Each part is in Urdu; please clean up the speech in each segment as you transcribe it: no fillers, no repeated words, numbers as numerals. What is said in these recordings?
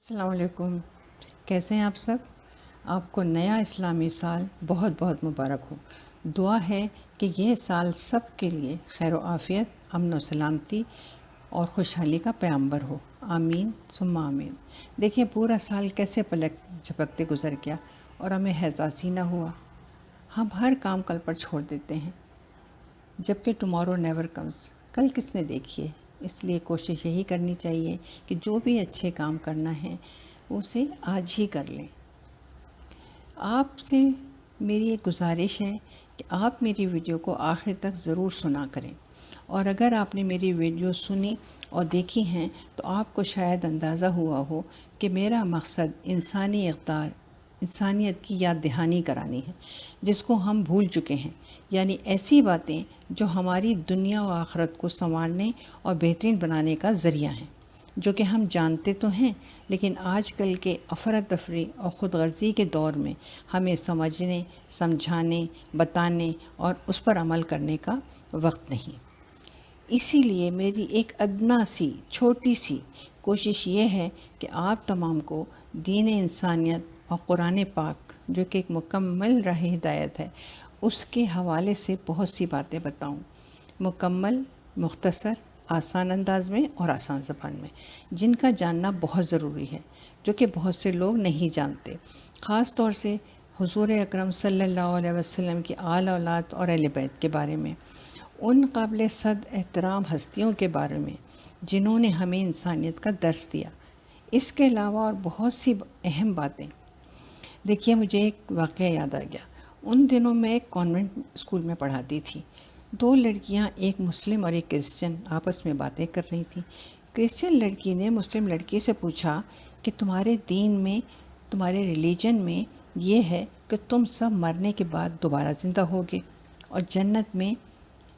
السلام علیکم، کیسے ہیں آپ سب؟ آپ کو نیا اسلامی سال بہت بہت مبارک ہو۔ دعا ہے کہ یہ سال سب کے لیے خیر و عافیت، امن و سلامتی اور خوشحالی کا پیغمبر ہو، آمین ثم آمین۔ دیکھیں پورا سال کیسے پلک جھپکتے گزر گیا اور ہمیں احساس ہی نہ ہوا۔ ہم ہر کام کل پر چھوڑ دیتے ہیں، جبکہ ٹمارو نیور کمز، کل کس نے دیکھی ہے؟ اس لیے کوشش یہی کرنی چاہیے کہ جو بھی اچھے کام کرنا ہے اسے آج ہی کر لیں۔ آپ سے میری ایک گزارش ہے کہ آپ میری ویڈیو کو آخر تک ضرور سنا کریں، اور اگر آپ نے میری ویڈیو سنی اور دیکھی ہیں تو آپ کو شاید اندازہ ہوا ہو کہ میرا مقصد انسانی اقدار، انسانیت کی یاد دہانی کرانی ہے، جس کو ہم بھول چکے ہیں، یعنی ایسی باتیں جو ہماری دنیا و آخرت کو سنوارنے اور بہترین بنانے کا ذریعہ ہیں، جو کہ ہم جانتے تو ہیں لیکن آج کل کے افراتفری اور خود غرضی کے دور میں ہمیں سمجھنے، سمجھانے، بتانے اور اس پر عمل کرنے کا وقت نہیں۔ اسی لیے میری ایک ادنا سی چھوٹی سی کوشش یہ ہے کہ آپ تمام کو دین انسانیت اور قرآن پاک، جو کہ ایک مکمل راہ ہدایت ہے، اس کے حوالے سے بہت سی باتیں بتاؤں، مکمل، مختصر، آسان انداز میں اور آسان زبان میں، جن کا جاننا بہت ضروری ہے، جو کہ بہت سے لوگ نہیں جانتے، خاص طور سے حضور اکرم صلی اللہ علیہ وسلم کی آل اولاد اور اہل بیت کے بارے میں، ان قابل صد احترام ہستیوں کے بارے میں جنہوں نے ہمیں انسانیت کا درس دیا۔ اس کے علاوہ اور بہت سی اہم باتیں۔ دیکھیے مجھے ایک واقعہ یاد آ گیا۔ ان دنوں میں ایک کانوینٹ اسکول میں پڑھاتی تھی۔ دو لڑکیاں، ایک مسلم اور ایک کرسچن، آپس میں باتیں کر رہی تھیں۔ کرسچن لڑکی نے مسلم لڑکی سے پوچھا کہ تمہارے دین میں، تمہارے ریلیجن میں یہ ہے کہ تم سب مرنے کے بعد دوبارہ زندہ ہوگے اور جنت میں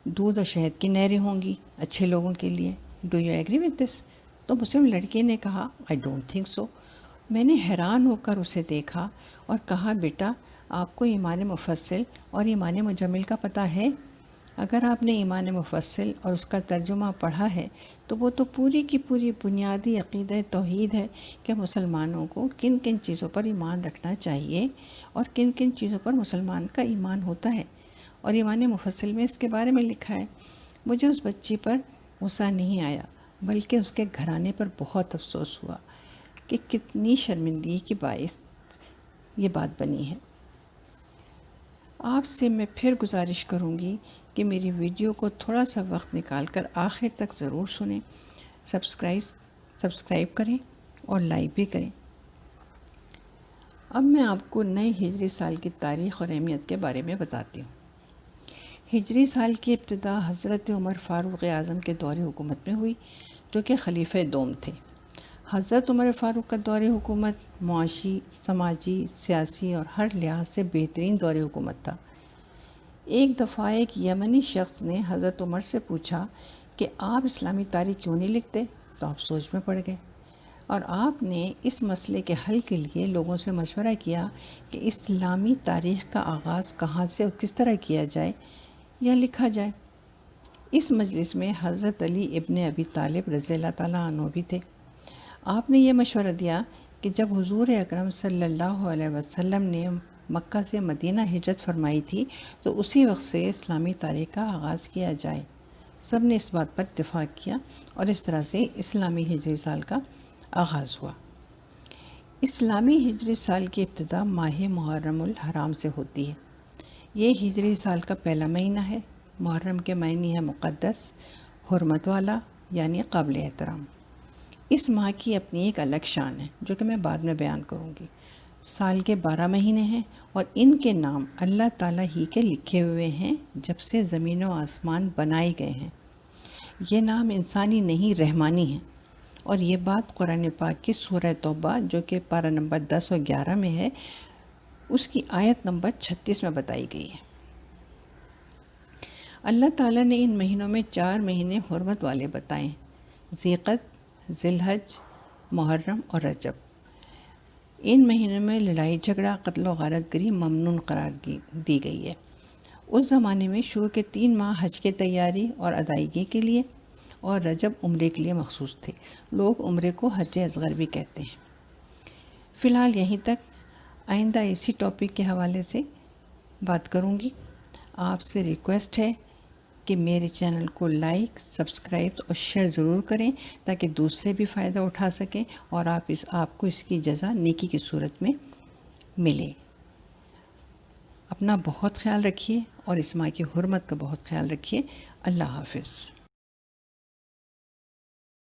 دودھ اور شہد کی نہریں ہوں گی اچھے لوگوں کے لیے۔ Do you agree with this? تو مسلم لڑکی نے کہا آئی ڈونٹ تھنک سو۔ میں نے حیران ہو کر اسے دیکھا اور کہا بیٹا، آپ کو ایمان مفصل اور ایمان مجمل کا پتہ ہے؟ اگر آپ نے ایمان مفصل اور اس کا ترجمہ پڑھا ہے تو وہ تو پوری کی پوری بنیادی عقیدہ توحید ہے کہ مسلمانوں کو کن کن چیزوں پر ایمان رکھنا چاہیے اور کن کن چیزوں پر مسلمان کا ایمان ہوتا ہے، اور ایمان مفصل میں اس کے بارے میں لکھا ہے۔ مجھے اس بچی پر غصہ نہیں آیا، بلکہ اس کے گھرانے پر بہت افسوس ہوا کہ کتنی شرمندگی کے باعث یہ بات بنی ہے۔ آپ سے میں پھر گزارش کروں گی کہ میری ویڈیو کو تھوڑا سا وقت نکال کر آخر تک ضرور سنیں، سبسکرائب کریں اور لائک بھی کریں۔ اب میں آپ کو نئے ہجری سال کی تاریخ اور اہمیت کے بارے میں بتاتی ہوں۔ ہجری سال کی ابتدا حضرت عمر فاروق اعظم کے دور حکومت میں ہوئی، جو کہ خلیفہ دوم تھے۔ حضرت عمر فاروق کا دور حکومت معاشی، سماجی، سیاسی اور ہر لحاظ سے بہترین دور حکومت تھا۔ ایک دفعہ ایک یمنی شخص نے حضرت عمر سے پوچھا کہ آپ اسلامی تاریخ کیوں نہیں لکھتے؟ تو آپ سوچ میں پڑ گئے، اور آپ نے اس مسئلے کے حل کے لیے لوگوں سے مشورہ کیا کہ اسلامی تاریخ کا آغاز کہاں سے اور کس طرح کیا جائے یا لکھا جائے۔ اس مجلس میں حضرت علی ابن ابی طالب رضی اللہ تعالیٰ عنہ بھی تھے۔ آپ نے یہ مشورہ دیا کہ جب حضور اکرم صلی اللہ علیہ وسلم نے مکہ سے مدینہ ہجرت فرمائی تھی تو اسی وقت سے اسلامی تاریخ کا آغاز کیا جائے۔ سب نے اس بات پر اتفاق کیا اور اس طرح سے اسلامی ہجری سال کا آغاز ہوا۔ اسلامی ہجری سال کی ابتدا ماہ محرم الحرام سے ہوتی ہے۔ یہ ہجری سال کا پہلا مہینہ ہے۔ محرم کے معنی ہے مقدس، حرمت والا، یعنی قابل احترام۔ اس ماہ کی اپنی ایک الگ شان ہے جو کہ میں بعد میں بیان کروں گی۔ سال کے 12 مہینے ہیں اور ان کے نام اللہ تعالیٰ ہی کے لکھے ہوئے ہیں جب سے زمین و آسمان بنائے گئے ہیں۔ یہ نام انسانی نہیں، رحمانی ہیں، اور یہ بات قرآن پاک کی سورہ توبہ، جو کہ پارہ نمبر 10 اور 11 میں ہے، اس کی آیت نمبر 36 میں بتائی گئی ہے۔ اللہ تعالیٰ نے ان مہینوں میں 4 مہینے حرمت والے بتائے: ذی القعدہ، ذی الحج، محرم اور رجب۔ ان مہینوں میں لڑائی جھگڑا، قتل و غارت گری ممنوع قرار دی گئی ہے۔ اس زمانے میں شروع کے 3 ماہ حج کی تیاری اور ادائیگی کے لیے، اور رجب عمرے کے لیے مخصوص تھے۔ لوگ عمرے کو حج اصغر بھی کہتے ہیں۔ فی الحال یہیں تک، آئندہ اسی ٹاپک کے حوالے سے بات کروں گی۔ آپ سے ریکویسٹ ہے کہ میرے چینل کو لائک، سبسکرائب اور شیئر ضرور کریں تاکہ دوسرے بھی فائدہ اٹھا سکیں اور آپ کو اس کی جزا نیکی کی صورت میں ملے۔ اپنا بہت خیال رکھیے اور اس ماہ کی حرمت کا بہت خیال رکھیے۔ اللہ حافظ۔